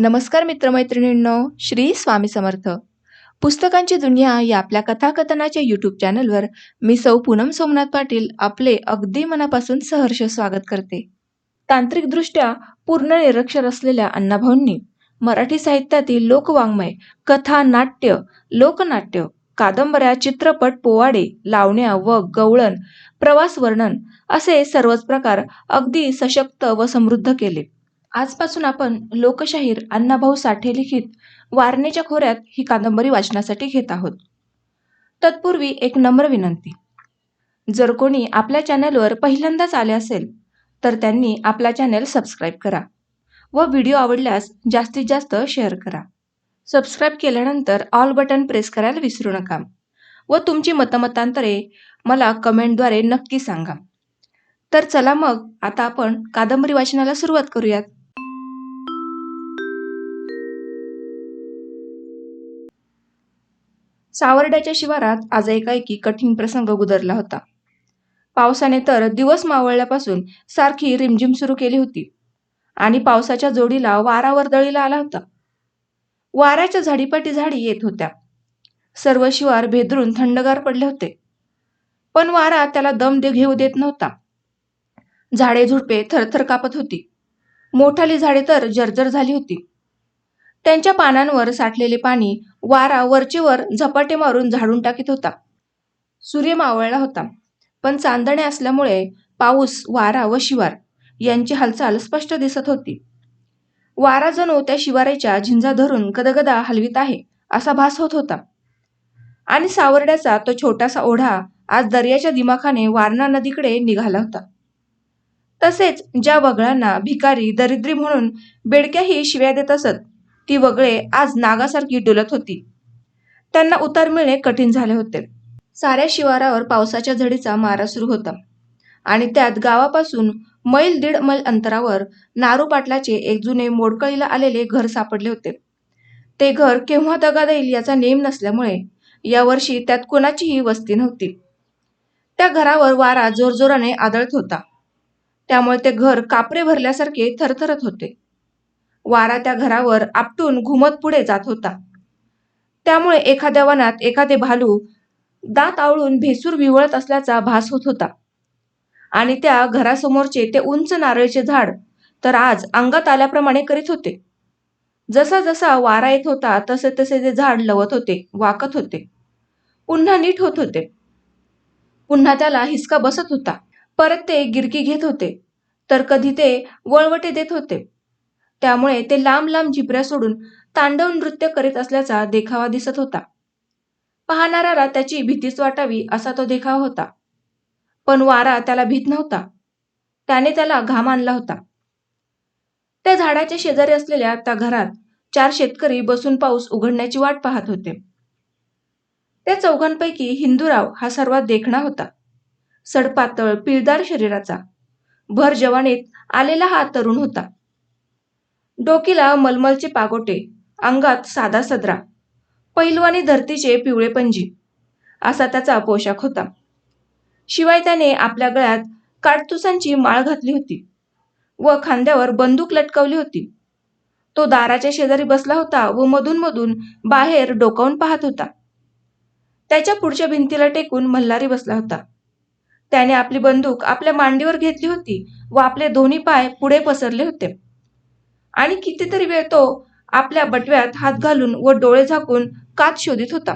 नमस्कार मित्रमैत्रिणींनो, श्री स्वामी समर्थ. पुस्तकांची दुनिया या आपल्या कथाकथनाच्या यूट्यूब चॅनलवर मी सौ पूनम सोमनाथ पाटील आपले अगदी मनापासून सहर्ष स्वागत करते. तांत्रिकदृष्ट्या पूर्ण निरक्षर असलेल्या अण्णाभाऊंनी मराठी साहित्यातील लोकवाङ्मय, कथा, नाट्य, लोकनाट्य, कादंबऱ्या, चित्रपट, पोवाडे, लावण्या व गवळण, प्रवास वर्णन असे सर्वच प्रकार अगदी सशक्त व समृद्ध केले. आजपासून आपण लोकशाहीर अण्णाभाऊ साठे लिखित वारणेच्या खोऱ्यात ही कादंबरी वाचनासाठी घेत आहोत. तत्पूर्वी एक नम्र विनंती. जर कोणी आपल्या चॅनलवर पहिल्यांदाच आले असेल तर त्यांनी आपला चॅनल सबस्क्राईब करा व व्हिडिओ आवडल्यास जास्तीत जास्त शेअर करा. सबस्क्राईब केल्यानंतर ऑल बटन प्रेस करायला विसरू नका व तुमची मतमतांतरे मला कमेंटद्वारे नक्की सांगा. तर चला मग आता आपण कादंबरी वाचनाला सुरुवात करूयात. सावर्ड्याच्या शिवारात आज एकाएकी कठीण प्रसंग गुदरला होता. पावसाने तर दिवस मावळल्यापासून सारखी रिमझिम सुरू केली होती आणि पावसाच्या जोडीला वारा वर्दळीला आला होता. वाऱ्याच्या झाडीपाटी झाडी येत होत्या. सर्व शिवार भेदरून थंडगार पडले होते, पण वारा त्याला दम घेऊ देत नव्हता. झाडे झुडपे थरथर कापत होती. मोठाली झाडे तर जर्जर झाली होती. त्यांच्या पानांवर साठलेले पाणी वारा वरचेवर झपाटे मारून झाडून टाकीत होता. सूर्य मावळला होता, पण चांदणे असल्यामुळे पाऊस, वारा व शिवार यांची हालचाल स्पष्ट दिसत होती. वारा जणू त्या शिवाराच्या झिंजा धरून गदगदा हलवीत आहे असा भास होत होता. आणि सावर्ड्याचा तो छोटासा ओढा आज दर्याच्या दिमाखाने वारणा नदीकडे निघाला होता. तसेच ज्या वगळांना भिकारी, दरिद्री म्हणून बेडक्याही शिव्या देत असत, ती वगळे आज नागासारखी डुलत होती. त्यांना उतार मिळणे कठीण झाले होते. साऱ्या शिवारावर पावसाच्या झडीचा मारा सुरू होता आणि त्यात गावापासून मैल दीड मैल अंतरावर नारू पाटलाचे एक जुने मोडकळीला आलेले घर सापडले होते. ते घर केव्हा दगा देईल याचा नेम नसल्यामुळे यावर्षी त्यात कोणाचीही वस्ती नव्हती. त्या घरावर वारा जोरजोराने आदळत होता, त्यामुळे ते घर कापरे भरल्यासारखे थरथरत होते. वारा त्या घरावर आपटून घुमत पुढे जात होता, त्यामुळे एखाद्या वनात एखादे भालू दात आवळून भेसूर विवळत असल्याचा भास होत होता. आणि त्या घरासमोरचे ते उंच नारळीचे झाड तर आज अंगात आल्याप्रमाणे करीत होते. जसा जसा वारा येत होता तसे तसे ते झाड लवत होते, वाकत होते, पुन्हा नीट होत होते. पुन्हा त्याला हिसका बसत होता. परत ते गिरकी घेत होते, तर कधी ते वळवटे देत होते. त्यामुळे ते लांब लांब झिपऱ्या सोडून तांडव नृत्य करीत असल्याचा देखावा दिसत होता. पाहणाऱ्याला त्याची भीतीच वाटावी असा तो देखावा होता. पण वारा त्याला भीत नव्हता. त्याने त्याला घाम आणला होता. त्या झाडाच्या शेजारी असलेल्या त्या घरात 4 शेतकरी बसून पाऊस उघडण्याची वाट पाहत होते. त्या चौघांपैकी हिंदूराव हा सर्वात देखणा होता. सडपातळ, पिळदार शरीराचा, भर जवानीत आलेला हा तरुण होता. डोकीला मलमलचे पागोटे, अंगात साधा सदरा, पैलवानी धरतीचे पिवळे पंजी असा त्याचा पोशाख होता. शिवाय त्याने आपल्या गळ्यात काडतुसांची माळ घातली होती व खांद्यावर बंदूक लटकवली होती. तो दाराच्या शेजारी बसला होता व मधून मधून बाहेर डोकावून पाहत होता. त्याच्या पुढच्या भिंतीला टेकून मल्हारी बसला होता. त्याने आपली बंदूक आपल्या मांडीवर घेतली होती व आपले दोन्ही पाय पुढे पसरले होते आणि कितीतरी वेळ तो आपल्या बटव्यात हात घालून व डोळे झाकून कात शोधित होता.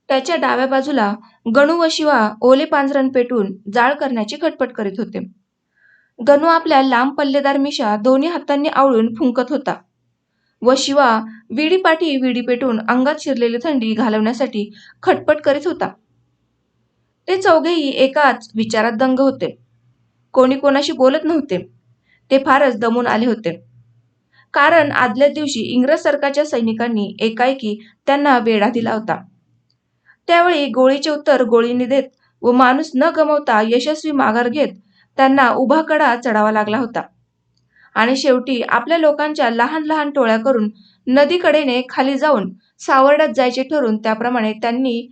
त्याच्या डाव्या बाजूला गणू व शिवा ओले पांजरण पेटून जाळ करण्याची खटपट करीत होते. गणू आपल्या लांब पल्लेदार मिशा दोन्ही हातांनी आवळून फुंकत होता व शिवा विडीपाठी विडी पेटून अंगात शिरलेली थंडी घालवण्यासाठी खटपट करीत होता. ते चौघेही एकाच विचारात दंग होते. कोणी कोणाशी बोलत नव्हते. ते फारच दमून आले होते, कारण आदल्या दिवशी इंग्रज सरकारच्या सैनिकांनी एकाएकी त्यांना वेढा दिला होता. त्यावेळी गोळीचे उत्तर गोळीने देत व माणूस न गमावता यशस्वी माघार घेत त्यांना उभा कडा चढावा लागला होता आणि शेवटी आपल्या लोकांच्या लहान लहान टोळ्या करून नदीकडेने खाली जाऊन सावर्ड्यात जायचे ठरून त्याप्रमाणे त्यांनी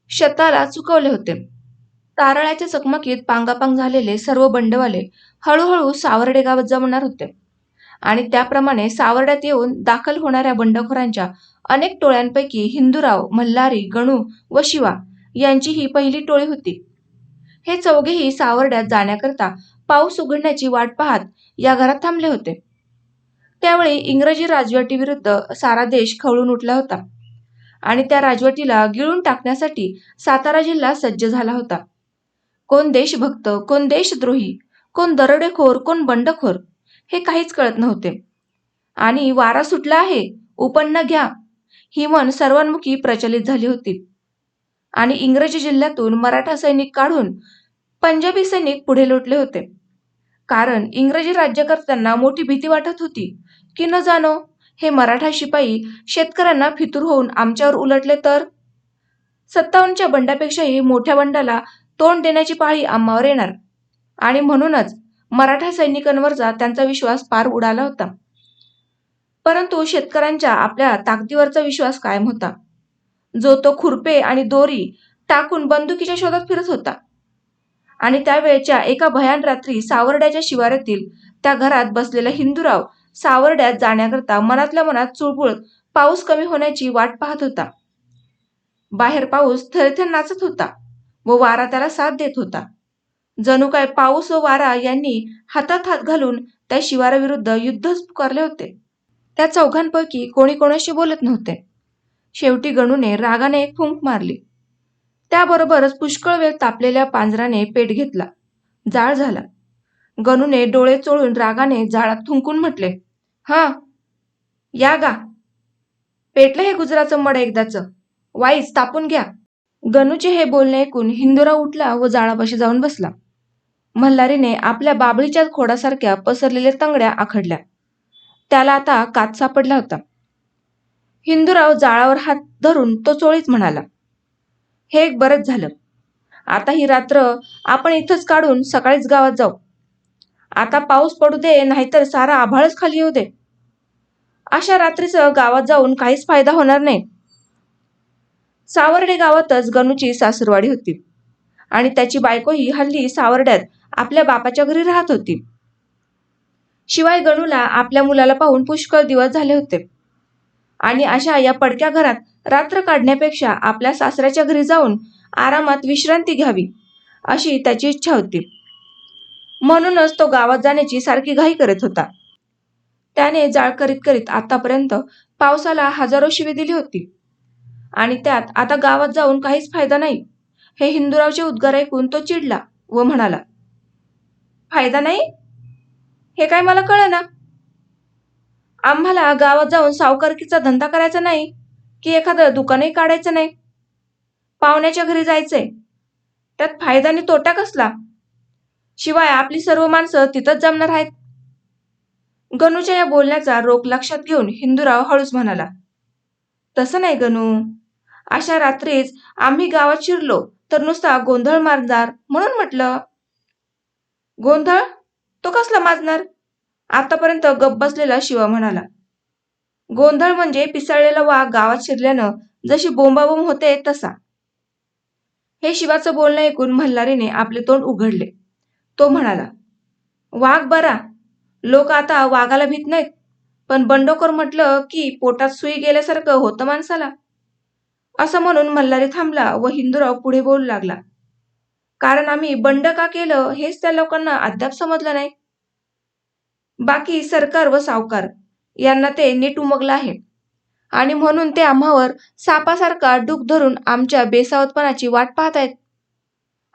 शताला चुकवले होते. तारळ्याच्या चकमकीत पांगापांग झालेले सर्व बंडवाले हळूहळू सावर्डे गावात जमणार होते आणि त्याप्रमाणे सावर्ड्यात येऊन दाखल होणाऱ्या बंडखोरांच्या अनेक टोळ्यांपैकी हिंदूराव, मल्हारी, गणू व शिवा यांची ही पहिली टोळी होती. हे चौघेही सावर्ड्यात जाण्याकरता पाऊस उघडण्याची वाट पाहत या घरात थांबले होते. त्यावेळी इंग्रजी राजवटीविरुद्ध सारा देश खवळून उठला होता आणि त्या राजवटीला गिळून टाकण्यासाठी सातारा जिल्हा सज्ज झाला होता. कोण देशभक्त, कोण देशद्रोही, कोण दरोडेखोर, कोण बंडखोर हे काहीच कळत नव्हते. आणि वारा सुटला आहे, उपन्न घ्या ही म्हण सर्वांमुखी प्रचलित झाली होती. आणि इंग्रजी जिल्ह्यातून मराठा सैनिक काढून पंजाबी सैनिक पुढे लोटले होते. कारण इंग्रजी राज्यकर्त्यांना मोठी भीती वाटत होती की न जाणो हे मराठा शिपाई शेतकऱ्यांना फितूर होऊन आमच्यावर उलटले तर 57च्या बंडापेक्षाही मोठ्या बंडाला तोंड देण्याची पाळी आम्हावर येणार. आणि म्हणूनच मराठा सैनिकांवरचा त्यांचा विश्वास पार उडाला होता. परंतु शेतकऱ्यांच्या आपल्या ताकदीवरचा विश्वास कायम होता, जो तो खुरपे आणि दोरी टाकून बंदुकीच्या शोधात फिरत होता. आणि त्यावेळच्या एका भयान रात्री सावर्ड्याच्या शिवारातील त्या घरात बसलेला हिंदूराव सावर्ड्यात जाण्याकरता मनातल्या मनात चुळबुळ पाऊस कमी होण्याची वाट पाहत होता. बाहेर पाऊस थरथर नाचत होता व वारा त्याला साथ देत होता. जणू काय पाऊस व वारा यांनी हातात हात घालून त्या शिवाराविरुद्ध युद्धच पुकारले होते. त्या चौघांपैकी कोणी कोणाशी बोलत नव्हते. शेवटी गणूने रागाने एक फुंक मारली. त्याबरोबरच पुष्कळ वेळ तापलेल्या पांजराने पेट घेतला, जाळ झाला. गणूने डोळे चोळून रागाने जाळात थुंकून म्हटले, "हां, या गा. पेटलं हे गुजराचं मड एकदाचं. वाईच तापून घ्या." गणूचे हे बोलणे ऐकून हिंदूराव उठला व जाळापाशी जाऊन बसला. मल्हारीने आपल्या बाबळीच्या खोडासारख्या पसरलेल्या तंगड्या आखडल्या. त्याला आता कात सापडला होता. हिंदूराव जाळावर हात धरून तो चोळीत म्हणाला, "हे एक बरंच झालं. आता ही रात्र आपण इथंच काढून सकाळीच गावात जाऊ. आता पाऊस पडू दे, नाहीतर सारा आभाळच खाली येऊ दे. अशा रात्रीचं गावात जाऊन काहीच फायदा होणार नाही." सावर्डे गावातच गणूची सासूरवाडी होती आणि त्याची बायकोही हल्ली सावर्ड्यात आपल्या बापाच्या घरी राहत होती. शिवाय गणूला आपल्या मुलाला पाहून पुष्कळ दिवस झाले होते आणि अशा या पडक्या घरात रात्र काढण्यापेक्षा आपल्या सासऱ्याच्या घरी जाऊन आरामात विश्रांती घ्यावी अशी त्याची इच्छा होती. म्हणूनच तो गावात जाण्याची सारखी घाई करत होता. त्याने जाळ करीत करीत आतापर्यंत पावसाला हजारो शिवी दिली होती आणि त्यात आता गावात जाऊन काहीच फायदा नाही हे हिंदूरावचे उद्गार ऐकून तो चिडला व म्हणाला, "फायदा नाही? हे काय मला कळेना. आम्हाला गावात जाऊन सावकारकीचा धंदा करायचा नाही की एखादं दुकानही काढायचं नाही. पाहुण्याच्या घरी जायचंय, त्यात फायदा आणि तोटा कसला? शिवाय आपली सर्व माणसं तिथंच जमणार आहेत." गणूच्या या बोलण्याचा रोख लक्षात घेऊन हिंदूराव हळूच म्हणाला, "तसं नाही गणू. अशा रात्रीच आम्ही गावात शिरलो तर नुसता गोंधळ माजणार म्हणून म्हटलं." "गोंधळ? तो कसला माजणार?" आतापर्यंत गप्प बसलेला शिवा म्हणाला. "गोंधळ म्हणजे पिसाळलेला वाघ गावात शिरल्यानं जशी बोंबाबोंब होते तसा." हे शिवाचं बोलणं ऐकून मल्हारीने आपले तोंड उघडले. तो म्हणाला, "वाघ बरा. लोक आता वाघाला भीत नाहीत, पण बंडखोर म्हटलं की पोटात सुई गेल्यासारखं होतं माणसाला." असं म्हणून मल्हारी थांबला व हिंदूराव पुढे बोलू लागला, "कारण आम्ही बंड का केलं हेच त्या लोकांना अद्याप समजलं नाही. बाकी सरकार व सावकार यांना ते नीट उमगलं आहे आणि म्हणून ते आम्हावर सापासारखा डूख धरून आमच्या बेसावतपणाची वाट पाहत आहेत.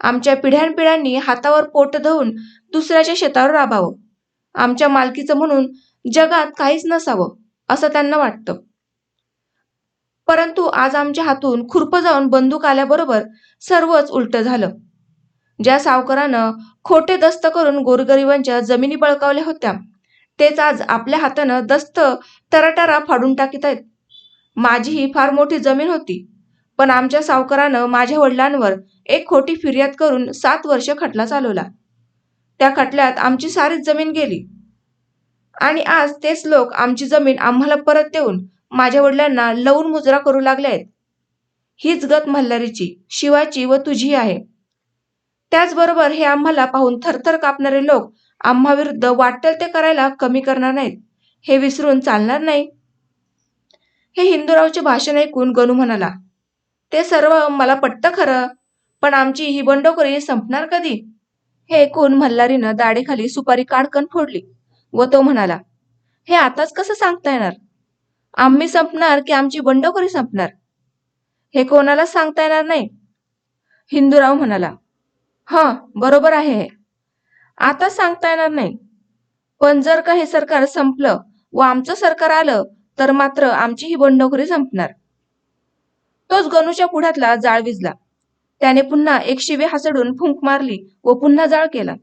आमच्या पिढ्यानपिढ्यांनी हातावर पोट धरून दुसऱ्याच्या शेतावर राबावं, आमच्या मालकीचं म्हणून जगात काहीच नसावं असं त्यांना वाटतं. परंतु आज आमच्या हातून खुरपं जाऊन बंदूक आल्याबरोबर सर्वच उलटं झालं. ज्या सावकारानं खोटे दस्त करून गोरगरिबांच्या जमिनी बळकावल्या होत्या तेच आज आपल्या हातानं दस्त टराटरा फाडून टाकीत आहेत. माझीही फार मोठी जमीन होती, पण आमच्या सावकारानं माझ्या वडिलांवर एक खोटी फिर्याद करून 7 वर्ष खटला चालवला. त्या खटल्यात आमची सारीच जमीन गेली आणि आज तेच लोक आमची जमीन आम्हाला परत देऊन माझ्या वडिलांना लवून मुजरा करू लागले आहेत. हीच गत मल्हारीची, शिवाची व तुझी आहे. त्याचबरोबर हे आम्हाला पाहून थरथर कापणारे लोक आम्हाविरुद्ध वाटेल ते करायला कमी करणार नाहीत हे विसरून चालणार नाही. हे हिंदूरावचे भाषण ऐकून गणू म्हणाला, ते सर्व मला पटतं खरं, पण आमची ही बंडखोरी संपणार कधी? हे ऐकून मल्हारीनं दाढेखाली सुपारी काडकन फोडली व तो म्हणाला, हे आताच कसं सांगता येणार? आम्ही संपणार की आमची बंडखोरी संपणार हे कोणालाच सांगता येणार नाही. हिंदूराव म्हणाला, बरोबर आहे हे. आता सांगता येणार नाही, पण जर का हे सरकार संपलं व आमचं सरकार आलं तर मात्र आमची ही बंडखोरी संपणार. तोच गणूच्या पुढ्यातला जाळ विजला. त्याने पुन्हा एक शिवी हासडून फुंक मारली व पुन्हा जाळ केला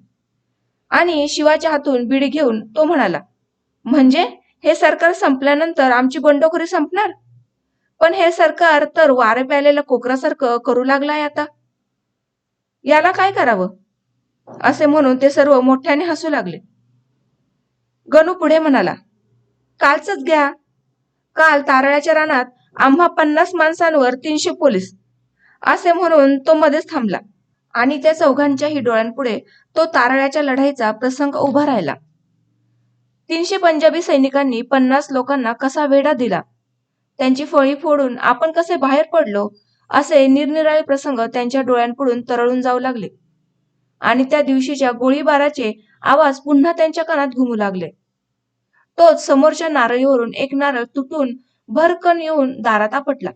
आणि शिवाच्या हातून बिडी घेऊन तो म्हणाला, म्हणजे हे सरकार संपल्यानंतर आमची बंडखोरी संपणार? पण हे सरकार तर वारे प्यालेल्या कोकरासारखं करू लागलं आहे आता. याला काय करावं? असे म्हणून ते सर्व मोठ्याने हसू लागले. गणू पुढे म्हणाला, कालचंच घ्या. काल तारळ्याच्या रानात आम्हा 50 माणसांवर 300 पोलीस, असे म्हणून तो मध्येच थांबला आणि त्या चौघांच्याही डोळ्यांपुढे तो तारळ्याच्या लढाईचा प्रसंग उभा राहिला. 300 पंजाबी सैनिकांनी 50 लोकांना कसा वेढा दिला, त्यांची फळी फोडून आपण कसे बाहेर पडलो, असे निरनिराळे प्रसंग त्यांच्या डोळ्यांपुढून तरळून जाऊ लागले आणि त्या दिवशीच्या गोळीबाराचे आवाज पुन्हा त्यांच्या कानात घुमू लागले. तोच समोरच्या नारळीवरून एक नारळ तुटून भरकन येऊन दारात आपटला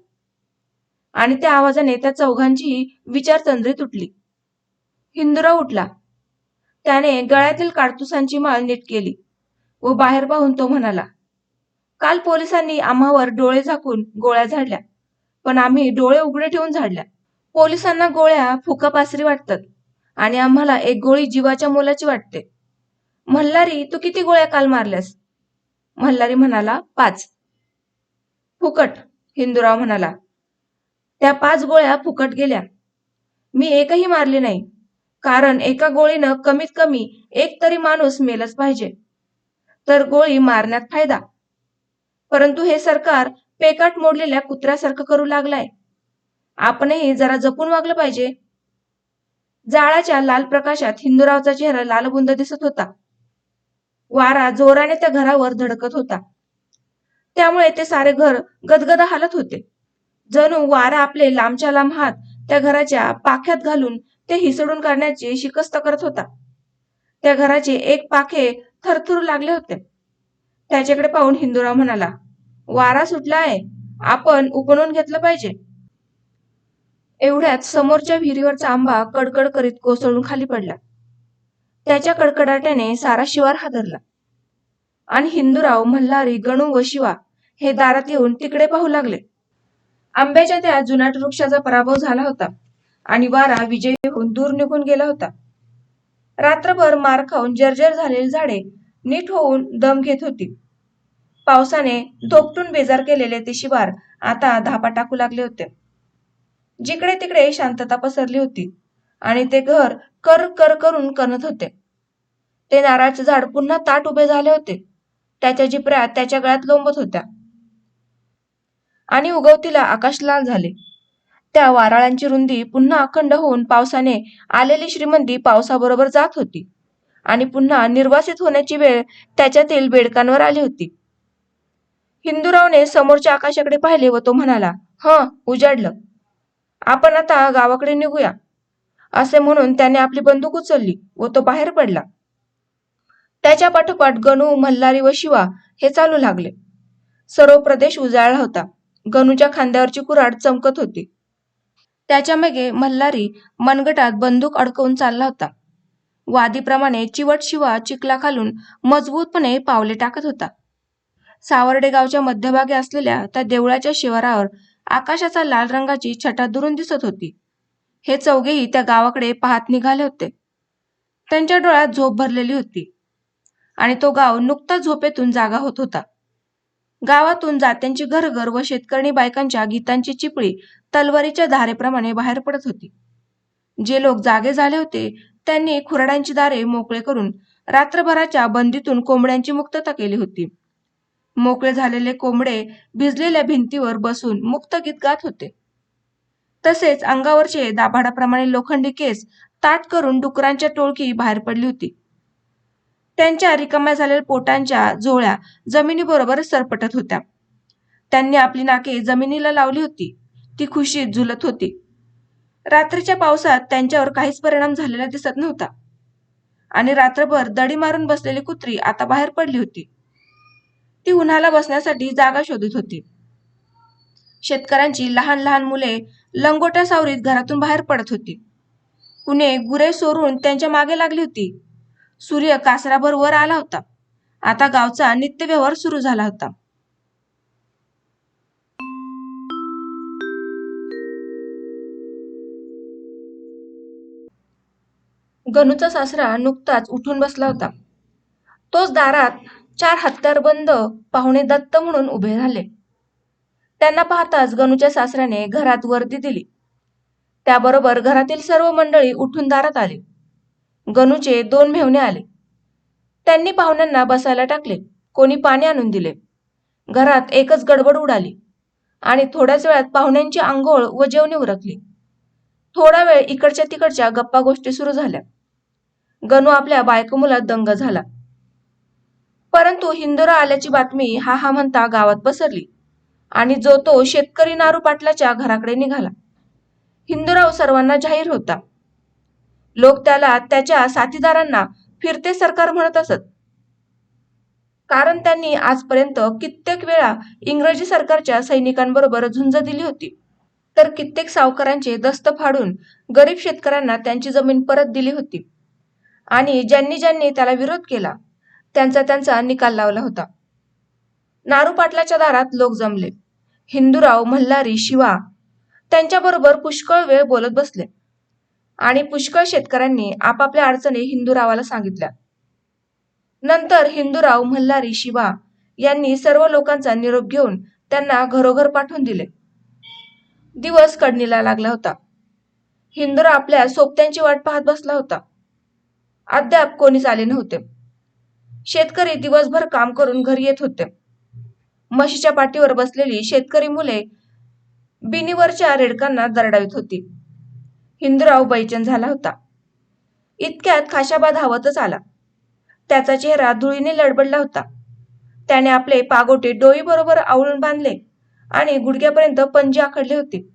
आणि त्या आवाजाने त्या चौघांचीही विचारतंद्री तुटली. हिंदूराव उठला. त्याने गळ्यातील काडतुसांची माळ नीट केली व बाहेर पाहून तो म्हणाला, काल पोलिसांनी आम्हावर डोळे झाकून गोळ्या झाडल्या, पण आम्ही डोळे उघडे ठेवून झाडल्या. पोलिसांना गोळ्या फुकापासरी वाटतात आणि आम्हाला एक गोळी जीवाच्या मोलाची वाटते. मल्हारी, तू किती गोळ्या काल मारल्यास? मल्हारी म्हणाला, 5. फुकट, हिंदूराव म्हणाला. त्या 5 गोळ्या फुकट गेल्या. मी एकही मारली नाही, कारण एका गोळीनं कमीत कमी एक तरी माणूस मेलच पाहिजे, तर गोळी मारण्यात फायदा. परंतु हे सरकार पेकाट मोडलेल्या कुत्र्यासारखं करू लागलाय. आपणही जरा जपून वागलं पाहिजे. जाळाच्या लाल प्रकाशात हिंदूरावचा चेहरा लालबुंद दिसत होता. वारा जोराने त्या घरावर धडकत होता, त्यामुळे ते सारे घर गदगद हालत होते. जणू वारा आपले लांबच्या लांब हात त्या घराच्या पाख्यात घालून ते हिसडून काढण्याची शिकस्त करत होता. त्या घराचे एक पाखे थरथरू लागले होते. त्याच्याकडे पाहून हिंदूराव म्हणाला, वारा सुटला आहे, आपण उपणून घेतलं पाहिजे. एवढ्यात समोरच्या विहिरीवरचा आंबा कडकड करीत कोसळून खाली पडला. त्याच्या कडकडाटाने सारा शिवार हादरला आणि हिंदूराव, मल्हारी, गणू व शिवा हे दारात येऊन तिकडे पाहू लागले. आंब्याच्या त्या जुनाट वृक्षाचा पराभव झाला होता आणि वारा विजयी होऊन दूर निघून गेला होता. रात्रभर मार खाऊन जर्जर झालेली झाडे नीट होऊन दम घेत होती. पावसाने धोपटून बेजार केलेले ते शिवार आता धापा टाकू लागले होते. जिकडे तिकडे शांतता पसरली होती आणि ते घर कर कर करून कणत होते. ते नारळाचे झाड पुन्हा ताट उभे झाले होते. त्याच्या जिपऱ्या त्याच्या गळ्यात लोंबत होत्या आणि उगवतीला आकाश लाल झाले. त्या वाराळांची रुंदी पुन्हा अखंड होऊन पावसाने आलेली श्रीमंती पावसाबरोबर जात होती आणि पुन्हा निर्वासित होण्याची वेळ त्याच्यातील बेडकांवर आली होती. हिंदूरावने समोरच्या आकाशाकडे पाहिले व तो म्हणाला, उजाडलं. आपण आता गावाकडे निघूया. असे म्हणून त्याने आपली बंदूक उचलली व तो बाहेर पडला. त्याच्या पाठोपाठ गणू, मल्हारी व शिवा हे चालू लागले. सर्व प्रदेश उजाळला होता. गणूच्या खांद्यावरची कुऱ्हाड चमकत होती. त्याच्या मागे मल्हारी मनगटात बंदूक अडकवून चालला होता. वादीप्रमाणे चिवट शिवा चिखला खालून मजबूतपणे पावले टाकत होता. सावर्डे गावच्या मध्यभागी असलेल्या त्या देवळाच्या शिवारावर आकाशाचा लाल रंगाची छटा दुरून दिसत होती. हे चौघेही त्या गावाकडे पाहत निघाले होते. त्यांच्या डोळ्यात झोप भरलेली होती आणि तो गाव नुकताच झोपेतून जागा होत होता. गावातून जात्यांची घरघर व शेतकरी बायकांच्या गीतांची चिपळी तलवारीच्या धारेप्रमाणे बाहेर पडत होती. जे लोक जागे झाले होते त्यांनी खुराड्यांची दारे मोकळे करून रात्रभराच्या बंदीतून कोंबड्यांची मुक्तता केली होती. मोकळे झालेले कोंबडे भिजलेल्या भिंतीवर बसून मुक्त गीत गात होते. तसेच अंगावरचे दाभाडाप्रमाणे लोखंडी केस ताट करून डुकरांच्या टोळकी बाहेर पडली होती. त्यांच्या रिकाम्या झालेल्या पोटांच्या जोळ्या जमिनीबरोबर सरपटत होत्या. त्यांनी आपली नाके जमिनीला लावली होती. ती खुशीत झुलत होती. रात्रीच्या पावसात त्यांच्यावर काहीच परिणाम झालेला दिसत नव्हता आणि रात्रभर दडी मारून बसलेली कुत्री आता बाहेर पडली होती. ती उन्हाला बसण्यासाठी जागा शोधत होती. शेतकऱ्यांची लहान लहान मुले लंगोट्या सावरीत घरातून बाहेर पडत होती. कुणे गुरे सोडून त्यांच्या मागे लागली होती. सूर्य कासराभर वर आला होता. आता गावचा नित्यव्यवहार सुरू झाला होता. गणूचा सासरा नुकताच उठून बसला होता. तोच दारात 4 हत्यारबंद पाहुणे दत्त म्हणून उभे राहिले. त्यांना पाहताच गणूच्या सासऱ्याने घरात वर्दी दिली. त्याबरोबर घरातील सर्व मंडळी उठून दारात आली. गणूचे 2 मेहुणे आले. त्यांनी पाहुण्यांना बसायला टाकले. कोणी पाणी आणून दिले. घरात एकच गडबड उडाली आणि थोड्याच वेळात पाहुण्यांची आंघोळ व जेवणे उरकली. थोडा वेळ इकडच्या तिकडच्या गप्पा गोष्टी सुरू झाल्या. गणू आपल्या बायको मुलात दंग झाला. परंतु हिंदुराव आल्याची बातमी हा म्हणता गावात पसरली आणि जो तो शेतकरी नारू पाटलाच्या घराकडे निघाला. हिंदुराव सर्वांना जाहीर होता. लोक त्याला त्याच्या साथीदारांना फिरते सरकार म्हणत असत. कारण त्यांनी आजपर्यंत कित्येक वेळा इंग्रजी सरकारच्या सैनिकांबरोबर झुंज दिली होती, तर कित्येक सावकारांचे दस्त फाडून गरीब शेतकऱ्यांना त्यांची जमीन परत दिली होती आणि ज्यांनी ज्यांनी त्याला विरोध केला त्यांचा निकाल लावला होता. नारू पाटलाच्या दारात लोक जमले. हिंदुराव, मल्हारी, शिवा त्यांच्याबरोबर पुष्कळ वेळ बोलत बसले आणि पुष्कळ शेतकऱ्यांनी आपापल्या अडचणी हिंदुरावाला सांगितल्या. नंतर हिंदुराव, मल्हारी, शिवा यांनी सर्व लोकांचा निरोप घेऊन त्यांना घरोघर पाठवून दिले. दिवस कडनीला लागला होता. हिंदुराव आपल्या सोबत्यांची वाट पाहत बसला होता. अद्याप कोणीच आले नव्हते. शेतकरी दिवसभर काम करून घरी येत होते. म्हशीच्या पाठीवर बसलेली शेतकरी मुले बिनीवरच्या रेडकांना दरडावीत होती. हिंदुराव बैचेन झाला होता. इतक्यात खाशाबा धावतच आला. त्याचा चेहरा धुळीने लडबडला होता. त्याने आपले पागोटे डोईबरोबर आवळून बांधले आणि गुडघ्यापर्यंत पंजे आखडले होते.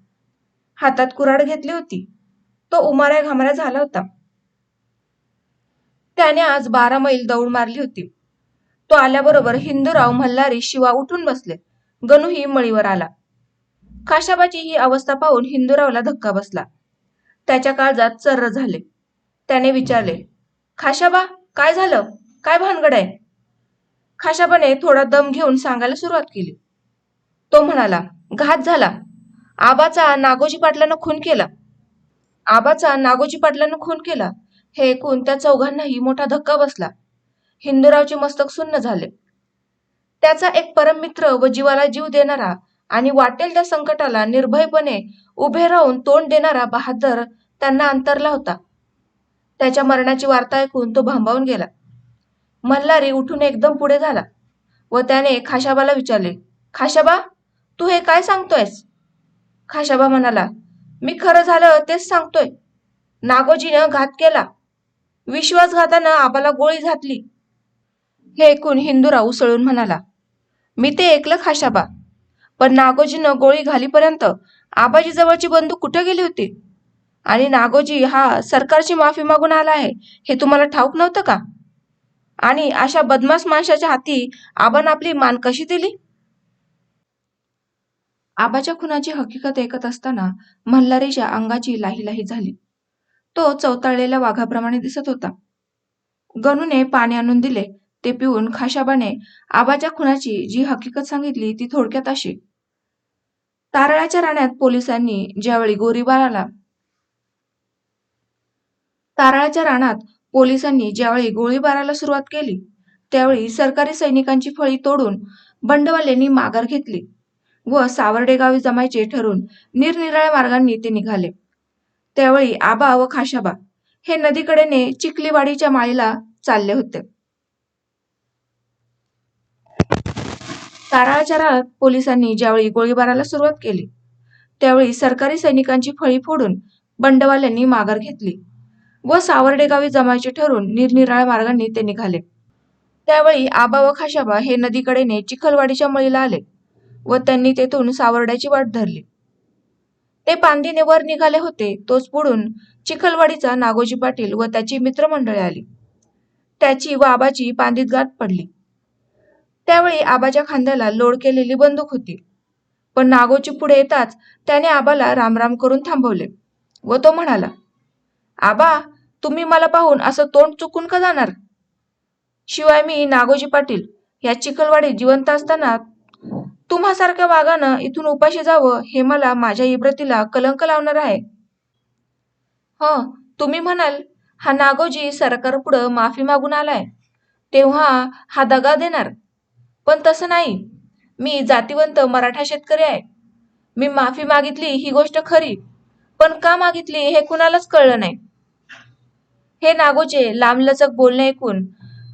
हातात कुऱ्हाड घेतली होती. तो उमाऱ्या घामाऱ्या झाला होता. त्याने आज 12 मैल दौड मारली होती. तो आल्याबरोबर हिंदुराव, मल्हारी, शिवा उठून बसले. गणूही मळीवर आला. खाशाबाची ही अवस्था पाहून हिंदुरावला धक्का बसला. त्याच्या काळजात चर्र झाले. त्याने विचारले, खाशाबा, काय झालं? काय भानगड आहे? खाशाबाने थोडा दम घेऊन सांगायला सुरुवात केली. तो म्हणाला, घात झाला. आबाचा नागोजी पाटलानं खून केला. आबाचा नागोजी पाटलानं खून केला हे ऐकून त्या चौघांनाही मोठा धक्का बसला. हिंदुरावचे मस्तक सुन्न झाले. त्याचा एक परम मित्र व जीवाला जीव देणारा आणि वाटेल त्या संकटाला निर्भयपणे उभे राहून तोंड देणारा बहादर त्यांना अंतरला होता. त्याच्या मरणाची वार्ता ऐकून तो भांबावून गेला. मल्हारी उठून एकदम पुढे झाला व त्याने खाशाबाला विचारले, खाशाबा, तू हे काय सांगतोयस? खाशाबा म्हणाला, मी खरं झालं तेच सांगतोय. नागोजीनं घात केला. विश्वासघातानं आबाला गोळी घातली. हे ऐकून हिंदुराव उसळून म्हणाला, मी ते ऐकलं खाशाबा, पण नागोजीनं गोळी घालीपर्यंत आबाजी जवळची बंदूक कुठे गेली होती? आणि नागोजी हा सरकारची माफी मागून आला आहे हे तुम्हाला ठाऊक नव्हतं का? आणि अशा बदमाश माणसाच्या हाती आबान आपली मान कशी दिली? आबाच्या खुनाची हकीकत ऐकत असताना मल्हारीच्या अंगाची लाही झाली. तो चवताळलेल्या वाघाप्रमाणे दिसत होता. गणूने पाणी आणून दिले. ते पिऊन खाशाबाने आबाच्या खुनाची जी हकीकत सांगितली ती थोडक्यात अशी. तारळाच्या रानात पोलिसांनी ज्यावेळी गोळीबाराला सुरुवात केली त्यावेळी सरकारी सैनिकांची फळी तोडून बंडवाल्यांनी माघार घेतली व सावर्डे गावी जमायचे ठरून निरनिराळ्या मार्गांनी ते निघाले. त्यावेळी आबा व खाशाबा हे नदीकडेने चिखलीवाडीच्या माळीला चालले होते. तारळाच्या रानात पोलिसांनी ज्यावेळी गोळीबाराला सुरुवात केली त्यावेळी सरकारी सैनिकांची फळी फोडून बंडवाल्यांनी माघार घेतली व सावर्डे गावी जमायचे ठरून निरनिराळ्या मार्गांनी ते निघाले. त्यावेळी आबा व खाशाबा हे नदीकडेने चिखलवाडीच्या मळीला आले व त्यांनी तेथून सावर्ड्याची वाट धरली. ते पांदीने वर निघाले होते तोच पुढून चिखलवाडीचा नागोजी पाटील व त्याची मित्रमंडळी आली. त्याची व आबाची पांदीत गाठ पडली. त्यावेळी आबाच्या खांद्याला लोड केलेली बंदूक होती. पण नागोजी पुढे येताच त्याने आबाला रामराम करून थांबवले व तो म्हणाला, आबा, तुम्ही मला पाहून असं तोंड चुकून का जाणार? शिवाय मी नागोजी पाटील या चिखलवाडीत जिवंत असताना तुम्हासारख्या वाघानं इथून उपाशी जावं हे मला माझ्या इब्रतीला कलंक लावणार आहे. तुम्ही म्हणाल हा नागोजी सरकारपुढं माफी मागून आलाय तेव्हा हा दगा देणार, पण तसं नाही. मी जातिवंत मराठा शेतकरी आहे. मी माफी मागितली ही गोष्ट खरी, पण का मागितली हे कुणालाच कळलं नाही. हे नागोचे लांबलचक बोलणे ऐकून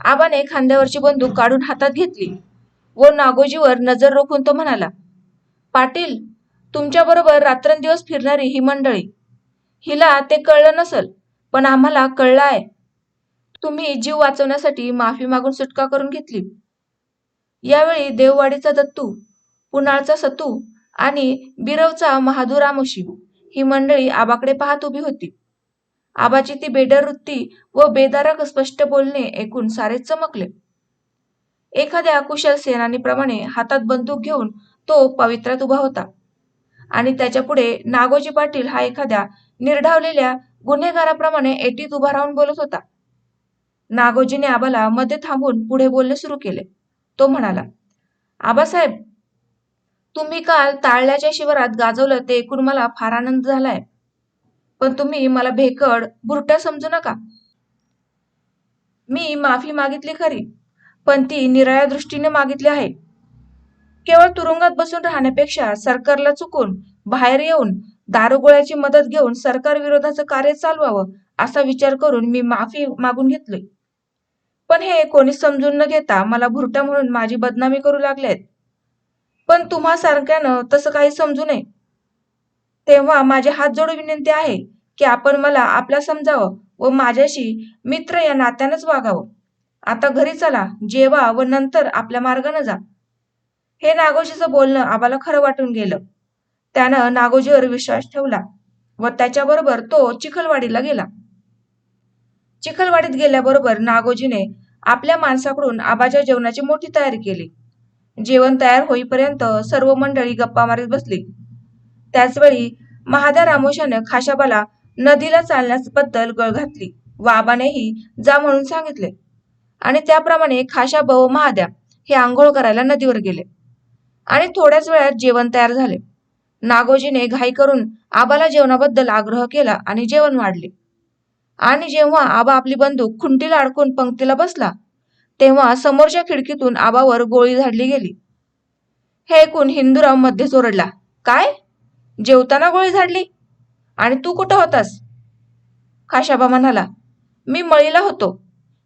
आबाने खांद्यावरची बंदूक काढून हातात घेतली व नागोजीवर नजर रोखून तो म्हणाला, पाटील, तुमच्याबरोबर रात्रंदिवस फिरणारी ही मंडळी, हिला ते कळलं नसल, पण आम्हाला कळलं आहे. तुम्ही जीव वाचवण्यासाठी माफी मागून सुटका करून घेतली. यावेळी देववाडीचा दत्तू, पुनाळचा सतू आणि बिरवचा महादू रामोशी ही मंडळी आबाकडे पाहत उभी होती. आबाची ती बेडर वृत्ती व बेदारक स्पष्ट बोलणे ऐकून सारेच चमकले. एखाद्या कुशल सेनानीप्रमाणे हातात बंदूक घेऊन तो पवित्रात उभा होता आणि त्याच्या पुढे नागोजी पाटील हा एखाद्या निर्ढावलेल्या गुन्हेगाराप्रमाणे एटीत उभा राहून बोलत होता. नागोजीने आबाला मध्ये थांबून पुढे बोलणे सुरू केले. तो म्हणाला, आबासाहेब, तुम्ही काल ताळल्याच्या शिवारात गाजवलं ते ऐकून मला फार आनंद झालाय, पण तुम्ही मला भेकड बुरट्या समजू नका. मी माफी मागितली खरी, पण ती निराळ्या दृष्टीने मागितली आहे. केवळ तुरुंगात बसून राहण्यापेक्षा सरकारला चुकून बाहेर येऊन दारुगोळ्याची मदत घेऊन सरकार विरोधाचं कार्य चालवावं असा विचार करून मी माफी मागून घेतली. पण हे कोणी समजून न घेता मला भुरट्या म्हणून माझी बदनामी करू लागलेत. पण तुम्हा सारख्यानं तसं काही समजू नये. तेव्हा माझे हात जोडून विनंती आहे की आपण मला आपला समजावं व माझ्याशी मित्र या नात्यानंच वागावं. आता घरी चला, जेवा व नंतर आपल्या मार्गाने जा. हे नागोजीचं बोलणं आबाला खरं वाटून गेलं. त्यानं नागोजीवर विश्वास ठेवला व त्याच्याबरोबर तो चिखलवाडीला गेला. चिखलवाडीत गेल्याबरोबर नागोजीने आपल्या माणसाकडून आबाच्या जेवणाची मोठी तयारी केली. जेवण तयार होईपर्यंत सर्व मंडळी गप्पा मारीत बसली. त्याचवेळी महाद्या रामोशाने खाशाबाला नदीला चालण्याबद्दल गळ घातली व आबानेही जा म्हणून सांगितले आणि त्याप्रमाणे खाशाबा व महाद्या हे आंघोळ करायला नदीवर गेले आणि थोड्याच वेळात जेवण तयार झाले. नागोजीने घाई करून आबाला जेवणाबद्दल आग्रह केला आणि जेवण वाढले. आणि जेव्हा आबा आपली बंदूक खुंटीला अडकून पंक्तीला बसला तेव्हा समोरच्या खिडकीतून आबावर गोळी झाडली गेली. हे ऐकून हिंदूराव मध्येच ओरडला, काय? जेवताना गोळी झाडली? आणि तू कुठं होतास? खाशाबा म्हणाला, मी मळीला होतो.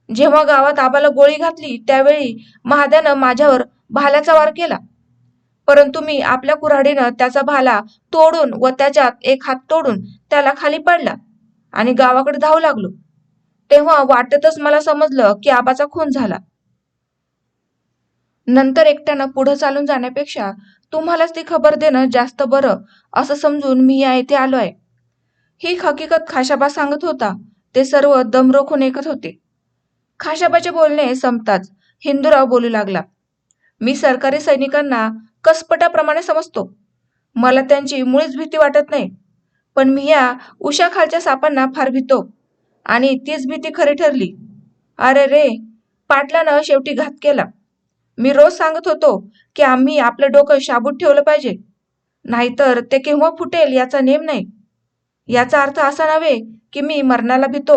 जेव्हा गावात आबाला गोळी घातली त्यावेळी महाद्यानं माझ्यावर भाल्याचा वार केला, परंतु मी आपल्या कुऱ्हाडीनं त्याचा भाला तोडून व त्याच्यात एक हात तोडून त्याला खाली पाडला आणि गावाकडे धावू लागलो. तेव्हा वाटतच मला समजलं की आबाचा खून झाला. नंतर एकट्यानं पुढे चालून जाण्यापेक्षा तुम्हालाच ती खबर देणं जास्त बरं असं समजून मी या इथे आलो आहे. ही हकीकत खाशाबा सांगत होता. ते सर्व दम रोखून ऐकत होते. खाशाबाचे बोलणे संपताच हिंदूराव बोलू लागला, मी सरकारी सैनिकांना कसपटाप्रमाणे समजतो. मला त्यांची मुळीच भीती वाटत नाही, पण मी या उशाखालच्या सापांना फार भीतो आणि तीच भीती खरी ठरली. अरे रे, पाटलानं शेवटी घात केला. मी रोज सांगत होतो की आम्ही आपलं डोकं शाबूत ठेवलं पाहिजे, नाहीतर ते केव्हा फुटेल याचा नेम नाही. याचा अर्थ असा नव्हे की मी मरणाला भीतो.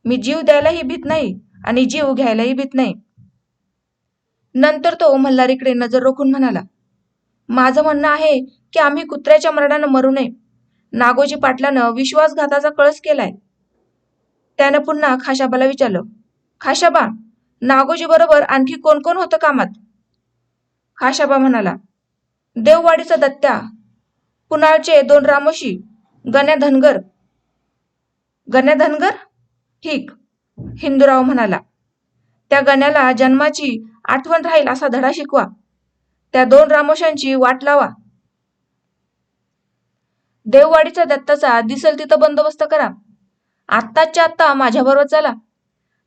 मी जीव द्यायलाही भीत नाही आणि जीव घ्यायलाही भीत नाही. नंतर तो मल्हारीकडे नजर रोखून म्हणाला, माझं म्हणणं आहे की आम्ही कुत्र्याच्या मरणानं मरू नये. नागोजी पाटलानं विश्वासघाताचा कळस केलाय. त्यानं पुन्हा खाशाबाला विचारलं, खाशाबा, नागोजी बरोबर आणखी कोण कोण होतं कामात? खाशाबा म्हणाला, देववाडीचा दत्त्या, पुनाळचे 2 रामोशी, गण्या धनगर. गण्या धनगर? ठीक, हिंदूराव म्हणाला. त्या गण्याला जन्माची आठवण राहील असा धडा शिकवा. त्या 2 रामोशांची वाट लावा. देववाडीचा दत्ताचा दिसेल तिथं बंदोबस्त करा. आत्ताच्या आत्ता माझ्याबरोबर चला.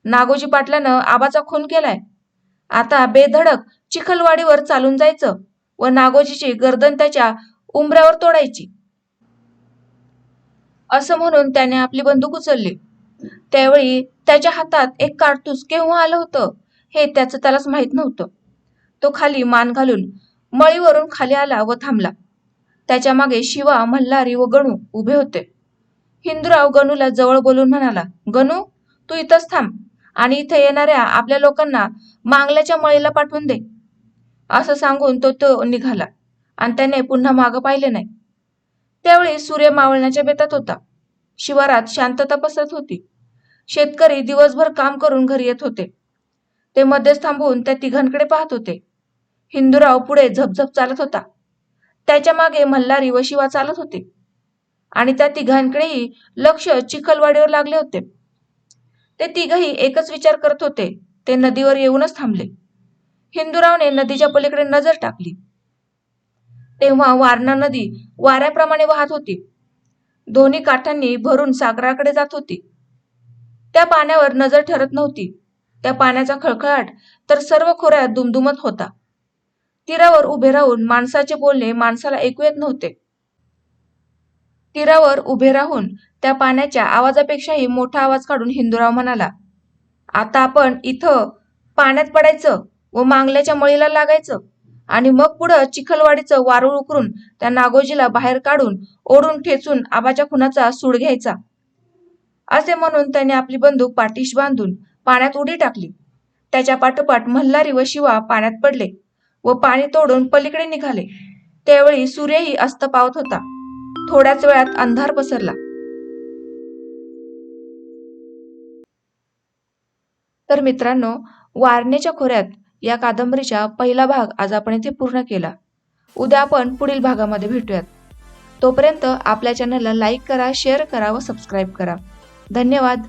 नागोजी पाटलानं आबाचा खून केलाय. आता बेधडक चिखलवाडीवर चालून जायचं व नागोजीची गर्दन त्याच्या उंबऱ्यावर तोडायची. असं म्हणून त्याने आपली बंदूक उचलली. त्यावेळी त्याच्या हातात एक कारतूस केव्हा आलं होतं हे त्याचं त्यालाच माहित नव्हतं. तो खाली मान घालून मळीवरून खाली आला व थांबला. त्याच्या मागे शिवा, मल्हारी व गणू उभे होते. हिंदूराव गणूला जवळ बोलून म्हणाला, गणू, तू इथंच थांब आणि इथे येणाऱ्या आपल्या लोकांना मांगल्याच्या मळीला पाठवून दे. असं सांगून तो निघाला आणि त्याने पुन्हा मागं पाहिले नाही. त्यावेळी सूर्य मावळण्याच्या बेतात होता. शिवारात शांतता पसरत होती. शेतकरी दिवसभर काम करून घरी येत होते. ते मध्येच थांबून त्या तिघांकडे पाहत होते. हिंदूराव पुढे झपझप चालत होता. त्याच्या मागे मल्हारी व शिवा चालत होते आणि त्या तिघांकडेही लक्ष चिखलवाडीवर लागले होते. ते तिघही एकच विचार करत होते. ते नदीवर येऊनच थांबले. हिंदूरावने नदीच्या पलीकडे नजर टाकली तेव्हा वारणा नदी वाऱ्याप्रमाणे वाहत होती. दोन्ही काठांनी भरून सागराकडे जात होती. त्या पाण्यावर नजर ठरत नव्हती. त्या पाण्याचा खळखळाट तर सर्व खोऱ्यात दुमदुमत होता. तीरावर उभे राहून माणसाचे बोलणे माणसाला ऐकू येत नव्हते. तीरावर उभे राहून त्या पाण्याच्या आवाजापेक्षाही मोठा आवाज काढून हिंदूराव म्हणाला, आता आपण इथं पाण्यात पडायचं व मांगल्याच्या मळीला लागायचं आणि मग पुढं चिखलवाडीचं वारूळ उकरून त्या नागोजीला बाहेर काढून ओढून ठेचून आबाच्या खुनाचा सूड घ्यायचा. असे म्हणून त्याने आपली बंदूक पाठीशी बांधून पाण्यात उडी टाकली. त्याच्या पाठोपाठ मल्हारी व शिवा पाण्यात पडले व पाणी तोडून पलीकडे निघाले. त्यावेळी सूर्यही अस्त पावत होता. थोड्याच वेळात अंधार पसरला. तर मित्रांनो, वारणेच्या खोऱ्यात या कादंबरीचा पहिला भाग आज आपण इथे पूर्ण केला. उद्या आपण पुढील भागामध्ये भेटूयात. तोपर्यंत आपल्या चॅनलला लाईक करा, शेअर करा व सबस्क्राईब करा. धन्यवाद.